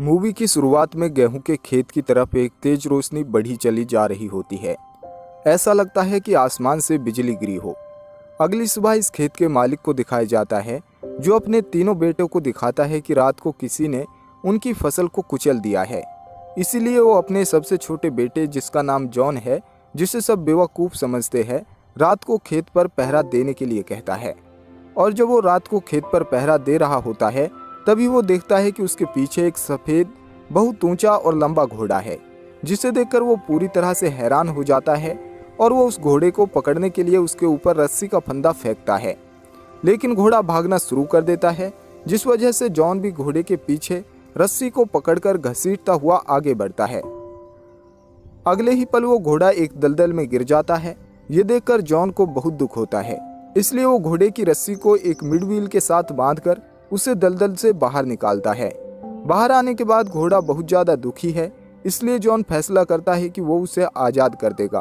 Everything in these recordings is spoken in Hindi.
मूवी की शुरुआत में गेहूं के खेत की तरफ एक तेज रोशनी बढ़ी चली जा रही होती है। ऐसा लगता है कि आसमान से बिजली गिरी हो। अगली सुबह इस खेत के मालिक को दिखाया जाता है, जो अपने तीनों बेटों को दिखाता है कि रात को किसी ने उनकी फसल को कुचल दिया है। इसीलिए वो अपने सबसे छोटे बेटे, जिसका नाम जॉन है, जिसे सब बेवकूफ़ समझते हैं, रात को खेत पर पहरा देने के लिए कहता है। और जब वो रात को खेत पर पहरा दे रहा होता है, तभी वो देखता है कि उसके पीछे एक सफ़ेद, बहुत ऊंचा और लंबा घोड़ा है, जिसे देखकर वो पूरी तरह से हैरान हो जाता है और वो उस घोड़े को पकड़ने के लिए उसके ऊपर रस्सी का फंदा फेंकता है। लेकिन घोड़ा भागना शुरू कर देता है, जिस वजह से जॉन भी घोड़े के पीछे रस्सी को पकड़कर घसीटता हुआ आगे बढ़ता है। अगले ही पल वो घोड़ा एक दलदल में गिर जाता है। ये देखकर जॉन को बहुत दुख होता है, इसलिए वो घोड़े की रस्सी को एक मिडव्हील के साथ बांधकर उसे दलदल से बाहर निकालता है। बाहर आने के बाद घोड़ा बहुत ज़्यादा दुखी है, इसलिए जॉन फैसला करता है कि वो उसे आज़ाद कर देगा।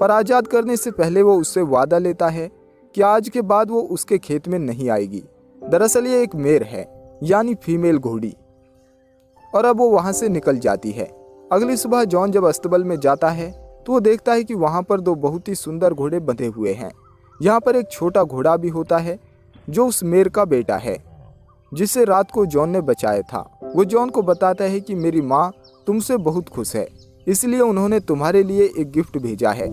पर आज़ाद करने से पहले वो उससे वादा लेता है कि आज के बाद वो उसके खेत में नहीं आएगी। दरअसल ये एक मेर है, यानी फीमेल घोड़ी। और अब वो वहाँ से निकल जाती है। अगली सुबह जॉन जब अस्तबल में जाता है तो वो देखता है कि वहाँ पर दो बहुत ही सुंदर घोड़े बंधे हुए हैं। यहाँ पर एक छोटा घोड़ा भी होता है, जो उस मेर का बेटा है, जिसे रात को जॉन ने बचाया था। वो जॉन को बताता है कि मेरी माँ तुमसे बहुत खुश है, इसलिए उन्होंने तुम्हारे लिए एक गिफ्ट भेजा है।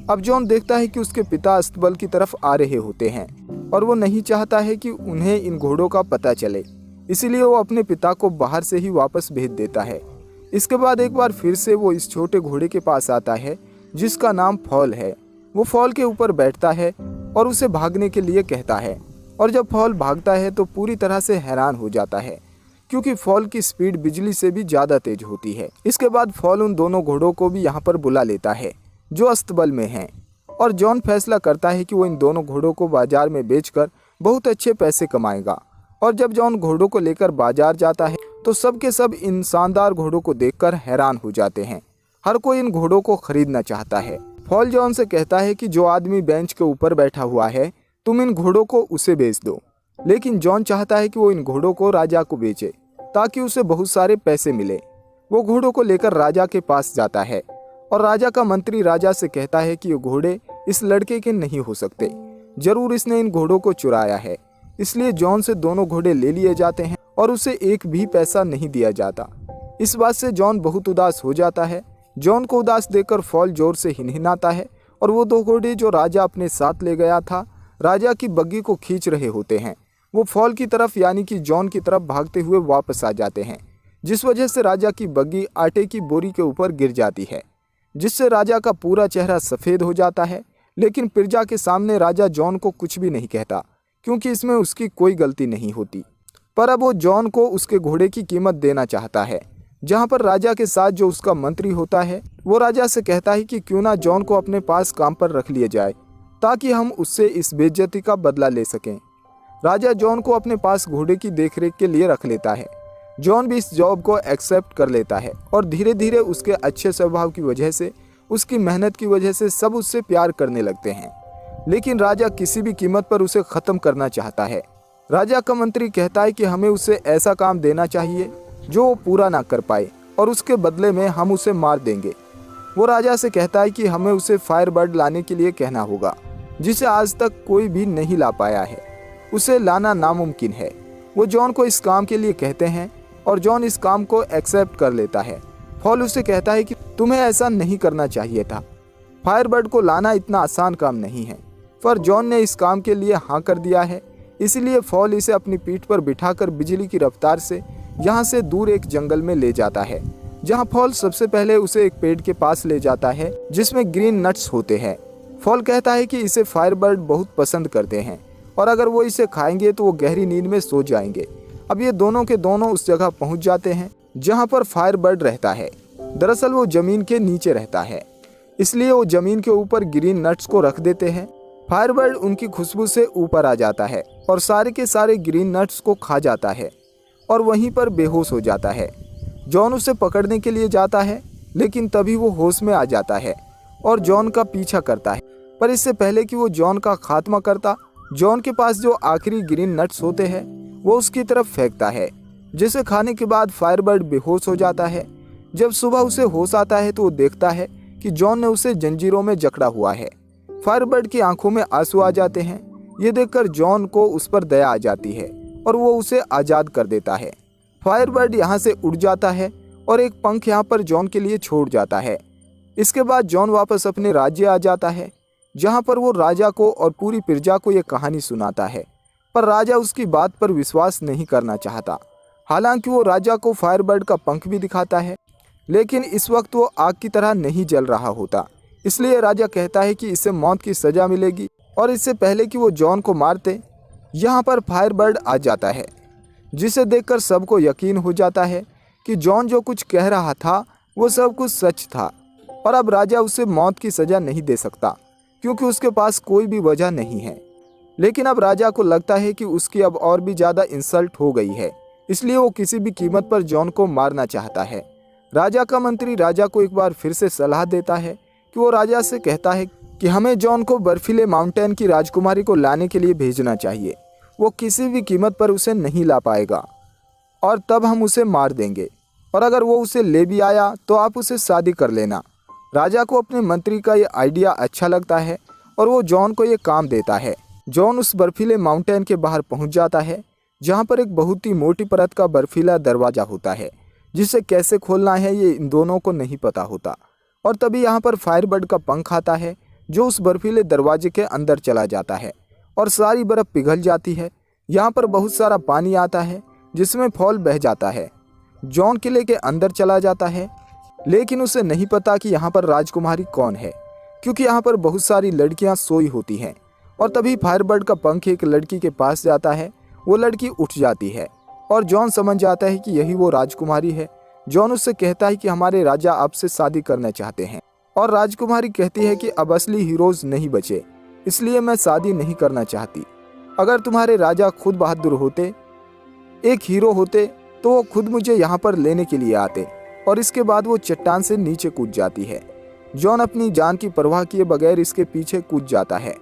अब जॉन देखता है कि उसके पिता अस्तबल की तरफ आ रहे होते हैं और वो नहीं चाहता है कि उन्हें इन घोड़ों का पता चले, इसीलिए वो अपने पिता को बाहर से ही वापस भेज देता है। इसके बाद एक बार फिर से वो इस छोटे घोड़े के पास आता है, जिसका नाम फॉल है। वो फॉल के ऊपर बैठता है और उसे भागने के लिए कहता है। और जब फॉल भागता है तो पूरी तरह से हैरान हो जाता है, क्योंकि फॉल की स्पीड बिजली से भी ज़्यादा तेज होती है। इसके बाद फॉल उन दोनों घोड़ों को भी यहाँ पर बुला लेता है, जो अस्तबल में हैं। और जॉन फैसला करता है कि वो इन दोनों घोड़ों को बाजार में बेचकर बहुत अच्छे पैसे कमाएगा। और जब जॉन घोड़ों को लेकर बाजार जाता है तो सब के सब इन शानदार घोड़ों को देखकर हैरान हो जाते हैं। हर कोई इन घोड़ों को खरीदना चाहता है। फॉल जॉन से कहता है कि जो आदमी बेंच के ऊपर बैठा हुआ है, तुम इन घोड़ों को उसे बेच दो। लेकिन जॉन चाहता है कि वो इन घोड़ों को राजा को बेचे, ताकि उसे बहुत सारे पैसे मिले। वो घोड़ों को लेकर राजा के पास जाता है और राजा का मंत्री राजा से कहता है कि ये घोड़े इस लड़के के नहीं हो सकते, जरूर इसने इन घोड़ों को चुराया है। इसलिए जॉन से दोनों घोड़े ले लिए जाते हैं और उसे एक भी पैसा नहीं दिया जाता। इस बात से जॉन बहुत उदास हो जाता है। जॉन को उदास देखकर फॉल जोर से हिनहिनाता है और वो दो घोड़े जो राजा अपने साथ ले गया था, राजा की बग्गी को खींच रहे होते हैं। वो फॉल की तरफ, यानी कि जॉन की तरफ भागते हुए वापस आ जाते हैं, जिस वजह से राजा की बग्गी आटे की बोरी के ऊपर गिर जाती है, जिससे राजा का पूरा चेहरा सफ़ेद हो जाता है। लेकिन प्रजा के सामने राजा जॉन को कुछ भी नहीं कहता, क्योंकि इसमें उसकी कोई गलती नहीं होती। पर अब वो जॉन को उसके घोड़े की कीमत देना चाहता है। जहाँ पर राजा के साथ जो उसका मंत्री होता है, वो राजा से कहता है कि क्यों ना जॉन को अपने पास काम पर रख लिया जाए, ताकि हम उससे इस बेइज्जती का बदला ले सकें। राजा जॉन को अपने पास घोड़े की देखरेख के लिए रख लेता है। जॉन भी इस जॉब को एक्सेप्ट कर लेता है और धीरे धीरे उसके अच्छे स्वभाव की वजह से, उसकी मेहनत की वजह से सब उससे प्यार करने लगते हैं। लेकिन राजा किसी भी कीमत पर उसे ख़त्म करना चाहता है। राजा का मंत्री कहता है कि हमें उसे ऐसा काम देना चाहिए जो वो पूरा ना कर पाए, और उसके बदले में हम उसे मार देंगे। वो राजा से कहता है कि हमें उसे फायरबर्ड लाने के लिए कहना होगा, जिसे आज तक कोई भी नहीं ला पाया है। उसे लाना नामुमकिन है। वो जॉन को इस काम के लिए कहते हैं और जॉन इस काम को एक्सेप्ट कर लेता है। फॉल उसे कहता है कि तुम्हें ऐसा नहीं करना चाहिए था, फायरबर्ड को लाना इतना आसान काम नहीं है। पर जॉन ने इस काम के लिए हाँ कर दिया है, इसलिए फॉल इसे अपनी पीठ पर बिठाकर बिजली की रफ्तार से यहाँ से दूर एक जंगल में ले जाता है, जहाँ फॉल सबसे पहले उसे एक पेड़ के पास ले जाता है, जिसमें ग्रीन नट्स होते हैं। फॉल कहता है कि इसे फायरबर्ड बहुत पसंद करते हैं और अगर वो इसे खाएंगे तो वो गहरी नींद में सो जाएंगे। अब ये दोनों के दोनों उस जगह पहुँच जाते हैं जहाँ पर फायरबर्ड रहता है। दरअसल वो ज़मीन के नीचे रहता है, इसलिए वो ज़मीन के ऊपर ग्रीन नट्स को रख देते हैं। फायरबर्ड उनकी खुशबू से ऊपर आ जाता है और सारे के सारे ग्रीन नट्स को खा जाता है और वहीं पर बेहोश हो जाता है। जॉन उसे पकड़ने के लिए जाता है, लेकिन तभी वो होश में आ जाता है और जॉन का पीछा करता है। पर इससे पहले कि वो जॉन का खात्मा करता, जॉन के पास जो आखिरी ग्रीन नट्स होते हैं वो उसकी तरफ फेंकता है, जिसे खाने के बाद फायरबर्ड बेहोश हो जाता है। जब सुबह उसे होश आता है तो वो देखता है कि जॉन ने उसे जंजीरों में जकड़ा हुआ है। फायरबर्ड की आंखों में आंसू आ जाते हैं। ये देखकर जॉन को उस पर दया आ जाती है और वो उसे आज़ाद कर देता है। फायरबर्ड यहाँ से उड़ जाता है और एक पंख यहाँ पर जॉन के लिए छोड़ जाता है। इसके बाद जॉन वापस अपने राज्य आ जाता है, जहाँ पर वो राजा को और पूरी प्रजा को ये कहानी सुनाता है। पर राजा उसकी बात पर विश्वास नहीं करना चाहता। हालांकि वो राजा को फायरबर्ड का पंख भी दिखाता है, लेकिन इस वक्त वो आग की तरह नहीं जल रहा होता। इसलिए राजा कहता है कि इसे मौत की सज़ा मिलेगी। और इससे पहले कि वो जॉन को मारते, यहाँ पर फायरबर्ड आ जाता है, जिसे देखकर सबको यकीन हो जाता है कि जॉन जो कुछ कह रहा था वो सब कुछ सच था। और अब राजा उसे मौत की सज़ा नहीं दे सकता, क्योंकि उसके पास कोई भी वजह नहीं है। लेकिन अब राजा को लगता है कि उसकी अब और भी ज़्यादा इंसल्ट हो गई है, इसलिए वो किसी भी कीमत पर जॉन को मारना चाहता है। राजा का मंत्री राजा को एक बार फिर से सलाह देता है कि वो राजा से कहता है कि हमें जॉन को बर्फीले माउंटेन की राजकुमारी को लाने के लिए भेजना चाहिए। वो किसी भी कीमत पर उसे नहीं ला पाएगा और तब हम उसे मार देंगे, और अगर वो उसे ले भी आया तो आप उसे शादी कर लेना। राजा को अपने मंत्री का ये आइडिया अच्छा लगता है और वो जॉन को ये काम देता है। जॉन उस बर्फीले माउंटेन के बाहर पहुंच जाता है, जहां पर एक बहुत ही मोटी परत का बर्फीला दरवाज़ा होता है, जिसे कैसे खोलना है ये इन दोनों को नहीं पता होता। और तभी यहाँ पर फायरबर्ड का पंख आता है, जो उस बर्फीले दरवाजे के अंदर चला जाता है और सारी बर्फ़ पिघल जाती है। यहाँ पर बहुत सारा पानी आता है, जिसमें फॉल बह जाता है। जॉन किले के अंदर चला जाता है, लेकिन उसे नहीं पता कि यहाँ पर राजकुमारी कौन है, क्योंकि यहाँ पर बहुत सारी लड़कियाँ सोई होती हैं। और तभी फायरबर्ड का पंख एक लड़की के पास जाता है। वो लड़की उठ जाती है और जॉन समझ जाता है कि यही वो राजकुमारी है। जॉन उससे कहता है कि हमारे राजा आपसे शादी करना चाहते हैं, और राजकुमारी कहती है कि अब असली हीरोज़ नहीं बचे, इसलिए मैं शादी नहीं करना चाहती। अगर तुम्हारे राजा खुद बहादुर होते, एक हीरो होते, तो वो खुद मुझे यहाँ पर लेने के लिए आते। और इसके बाद वो चट्टान से नीचे कूद जाती है। जॉन अपनी जान की परवाह किए बगैर इसके पीछे कूद जाता है,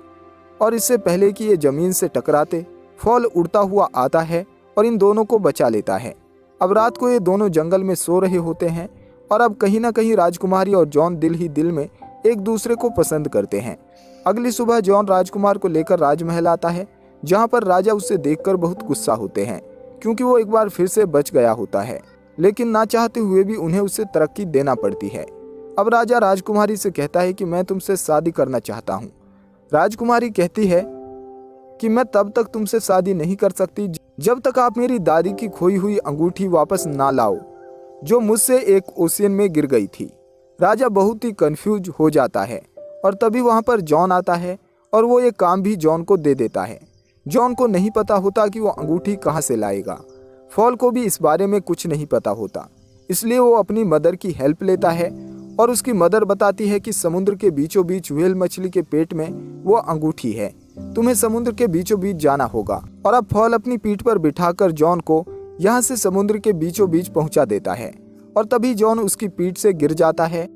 और इससे पहले कि ये ज़मीन से टकराते, फॉल उड़ता हुआ आता है और इन दोनों को बचा लेता है। अब रात को ये दोनों जंगल में सो रहे होते हैं, और अब कहीं ना कहीं राजकुमारी और जॉन दिल ही दिल में एक दूसरे को पसंद करते हैं। अगली सुबह जॉन राजकुमार को लेकर राजमहल आता है, जहाँ पर राजा उसे देखकर बहुत गुस्सा होते हैं, क्योंकि वो एक बार फिर से बच गया होता है, लेकिन ना चाहते हुए भी उन्हें उसे तरक्की देना पड़ती है। अब राजा राजकुमारी से कहता है कि मैं तुमसे शादी करना चाहता हूँ। राजकुमारी कहती है कि मैं तब तक तुमसे शादी नहीं कर सकती जब तक आप मेरी दादी की खोई हुई अंगूठी वापस ना लाओ, जो मुझसे एक ओशियन में गिर गई थी। राजा बहुत ही कंफ्यूज हो जाता है, और तभी वहाँ पर जॉन आता है और वो ये काम भी जॉन को दे देता है। जॉन को नहीं पता होता कि वो अंगूठी कहाँ से लाएगा। फॉल को भी इस बारे में कुछ नहीं पता होता, इसलिए वो अपनी मदर की हेल्प लेता है, और उसकी मदर बताती है कि समुद्र के बीचों बीच व्हेल मछली के पेट में वो अंगूठी है, तुम्हें समुद्र के बीचों बीच जाना होगा। और अब फॉल अपनी पीठ पर बिठाकर जॉन को यहाँ से समुद्र के बीचों बीच पहुँचा देता है, और तभी जॉन उसकी पीठ से गिर जाता है।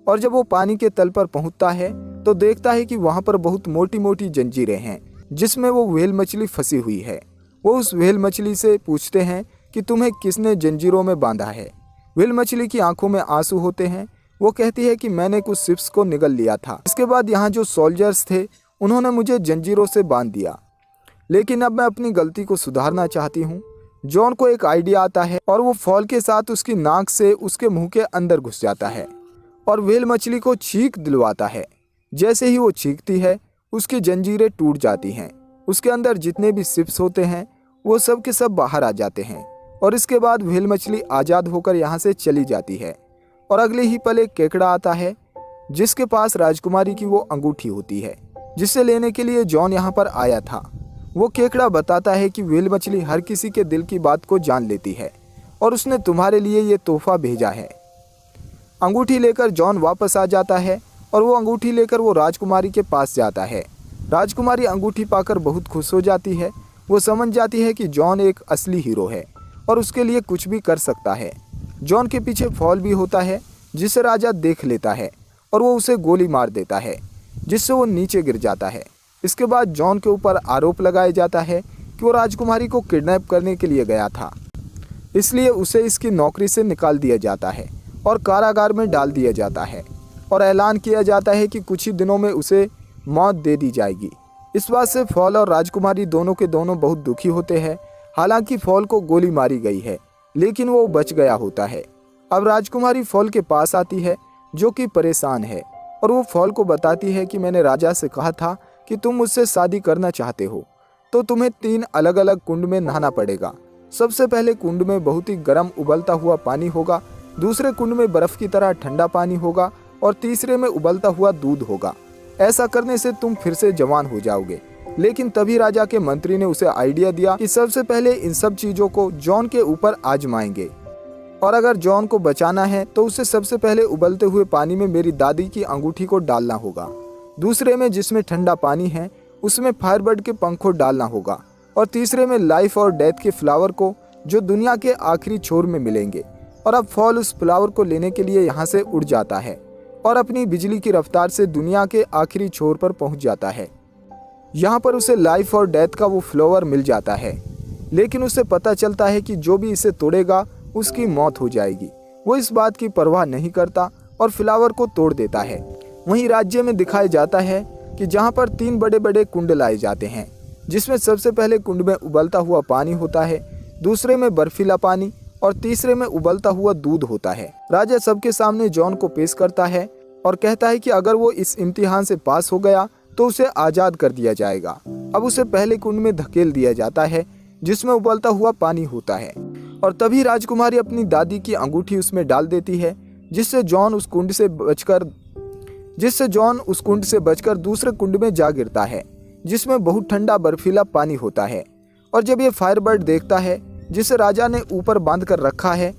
और जब वो पानी के तल पर पहुँचता है तो देखता है कि वहाँ पर बहुत मोटी मोटी जंजीरें हैं, जिसमें वो व्हेल मछली फंसी हुई है। वो उस व्हेल मछली से पूछते हैं कि तुम्हें किसने जंजीरों में बांधा है। व्हेल मछली की आंखों में आंसू होते हैं। वो कहती है कि मैंने कुछ शिप्स को निगल लिया था, इसके बाद यहाँ जो सोल्जर्स थे उन्होंने मुझे जंजीरों से बांध दिया, लेकिन अब मैं अपनी गलती को सुधारना चाहती हूँ। जॉन को एक आइडिया आता है, और वो फॉल के साथ उसकी नाक से उसके मुंह के अंदर घुस जाता है और व्हेल मछली को छींक दिलवाता है। जैसे ही वो छींकती है, उसकी जंजीरें टूट जाती हैं। उसके अंदर जितने भी शिप्स होते हैं वो सब के सब बाहर आ जाते हैं, और इसके बाद व्हेल मछली आज़ाद होकर यहाँ से चली जाती है। और अगले ही पल एक केकड़ा आता है, जिसके पास राजकुमारी की वो अंगूठी होती है, जिसे लेने के लिए जॉन यहाँ पर आया था। वो केकड़ा बताता है कि व्हेल मछली हर किसी के दिल की बात को जान लेती है, और उसने तुम्हारे लिए ये तोहफा भेजा है। अंगूठी लेकर जॉन वापस आ जाता है, और वो अंगूठी लेकर वो राजकुमारी के पास जाता है। राजकुमारी अंगूठी पाकर बहुत खुश हो जाती है। वो समझ जाती है कि जॉन एक असली हीरो है और उसके लिए कुछ भी कर सकता है। जॉन के पीछे फॉल भी होता है, जिसे राजा देख लेता है, और वो उसे गोली मार देता है, जिससे वो नीचे गिर जाता है। इसके बाद जॉन के ऊपर आरोप लगाया जाता है कि वो राजकुमारी को किडनैप करने के लिए गया था। इसलिए उसे इसकी नौकरी से निकाल दिया जाता है और कारागार में डाल दिया जाता है और ऐलान किया जाता है कि कुछ ही दिनों में उसे मौत दे दी जाएगी। इस बात से फॉल और राजकुमारी दोनों के दोनों बहुत दुखी होते हैं। हालांकि फॉल को गोली मारी गई है, लेकिन वो बच गया होता है। अब राजकुमारी फॉल के पास आती है जो कि परेशान है और वो फॉल को बताती है कि मैंने राजा से कहा था कि तुम मुझसे शादी करना चाहते हो तो तुम्हें 3 अलग अलग कुंड में नहाना पड़ेगा। सबसे पहले कुंड में बहुत ही गर्म उबलता हुआ पानी होगा, दूसरे कुंड में बर्फ की तरह ठंडा पानी होगा और तीसरे में उबलता हुआ दूध होगा। ऐसा करने से तुम फिर से जवान हो जाओगे। लेकिन तभी राजा के मंत्री ने उसे आइडिया दिया कि सबसे पहले इन सब चीजों को जॉन के ऊपर आजमाएंगे और अगर जॉन को बचाना है तो उसे सबसे पहले उबलते हुए पानी में मेरी दादी की अंगूठी को डालना होगा, दूसरे में जिसमें ठंडा पानी है उसमें फायरबर्ड के पंखों डालना होगा और तीसरे में लाइफ और डेथ के फ्लावर को जो दुनिया के आखिरी छोर में मिलेंगे। और अब फॉल उस फ्लावर को लेने के लिए यहाँ से उड़ जाता है और अपनी बिजली की रफ्तार से दुनिया के आखिरी छोर पर पहुँच जाता है। यहाँ पर उसे लाइफ और डेथ का वो फ्लावर मिल जाता है, लेकिन उसे पता चलता है कि जो भी इसे तोड़ेगा उसकी मौत हो जाएगी। वो इस बात की परवाह नहीं करता और फ्लावर को तोड़ देता है। वहीं राज्य में दिखाया जाता है कि जहाँ पर 3 बड़े बड़े कुंड लाए जाते हैं, जिसमें सबसे पहले कुंड में उबलता हुआ पानी होता है, दूसरे में बर्फीला पानी और तीसरे में उबलता हुआ दूध होता है। राजा सबके सामने जॉन को पेश करता है और कहता है कि अगर वो इस इम्तिहान से पास हो गया तो उसे आज़ाद कर दिया जाएगा। अब उसे पहले कुंड में धकेल दिया जाता है जिसमें उबलता हुआ पानी होता है और तभी राजकुमारी अपनी दादी की अंगूठी उसमें डाल देती है, जिससे जॉन उस कुंड से बचकर दूसरे कुंड में जा गिरता है जिसमें बहुत ठंडा बर्फीला पानी होता है। और जब ये फायरबर्ड देखता है जिसे राजा ने ऊपर बांध कर रखा है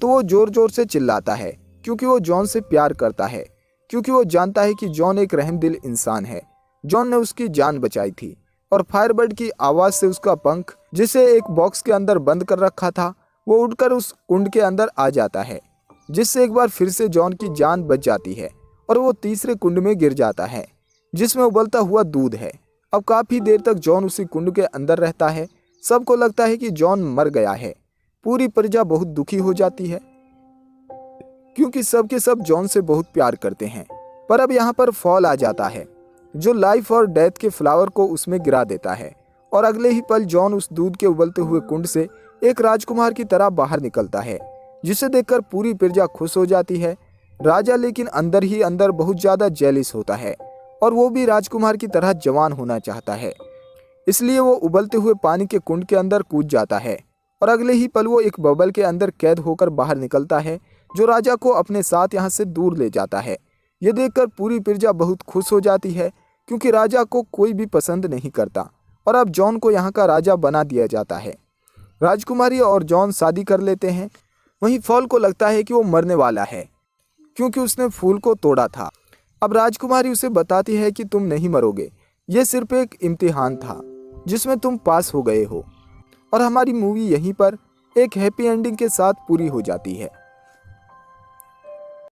तो वो जोर जोर से चिल्लाता है, क्योंकि वो जॉन से प्यार करता है, क्योंकि वो जानता है कि जॉन एक रहमदिल इंसान है। जॉन ने उसकी जान बचाई थी और फायरबर्ड की आवाज़ से उसका पंख, जिसे एक बॉक्स के अंदर बंद कर रखा था, वो उड़कर उस कुंड के अंदर आ जाता है, जिससे एक बार फिर से जॉन की जान बच जाती है और वो तीसरे कुंड में गिर जाता है जिसमें उबलता हुआ दूध है। अब काफ़ी देर तक जॉन उसी कुंड के अंदर रहता है। सबको लगता है कि जॉन मर गया है। पूरी प्रजा बहुत दुखी हो जाती है क्योंकि सबके सब जॉन से बहुत प्यार करते हैं। पर अब यहाँ पर फॉल आ जाता है जो लाइफ और डेथ के फ्लावर को उसमें गिरा देता है और अगले ही पल जॉन उस दूध के उबलते हुए कुंड से एक राजकुमार की तरह बाहर निकलता है, जिसे देखकर पूरी प्रजा खुश हो जाती है। राजा लेकिन अंदर ही अंदर बहुत ज़्यादा जेलिस होता है और वो भी राजकुमार की तरह जवान होना चाहता है, इसलिए वो उबलते हुए पानी के कुंड के अंदर कूद जाता है और अगले ही पल वो एक बबल के अंदर कैद होकर बाहर निकलता है जो राजा को अपने साथ यहाँ से दूर ले जाता है। ये देखकर पूरी प्रजा बहुत खुश हो जाती है क्योंकि राजा को कोई भी पसंद नहीं करता और अब जॉन को यहाँ का राजा बना दिया जाता है। राजकुमारी और जॉन शादी कर लेते हैं। वहीं फॉल को लगता है कि वो मरने वाला है क्योंकि उसने फूल को तोड़ा था। अब राजकुमारी उसे बताती है कि तुम नहीं मरोगे, ये सिर्फ एक इम्तिहान था जिसमें तुम पास हो गए हो। और हमारी मूवी यहीं पर एक हैप्पी एंडिंग के साथ पूरी हो जाती है।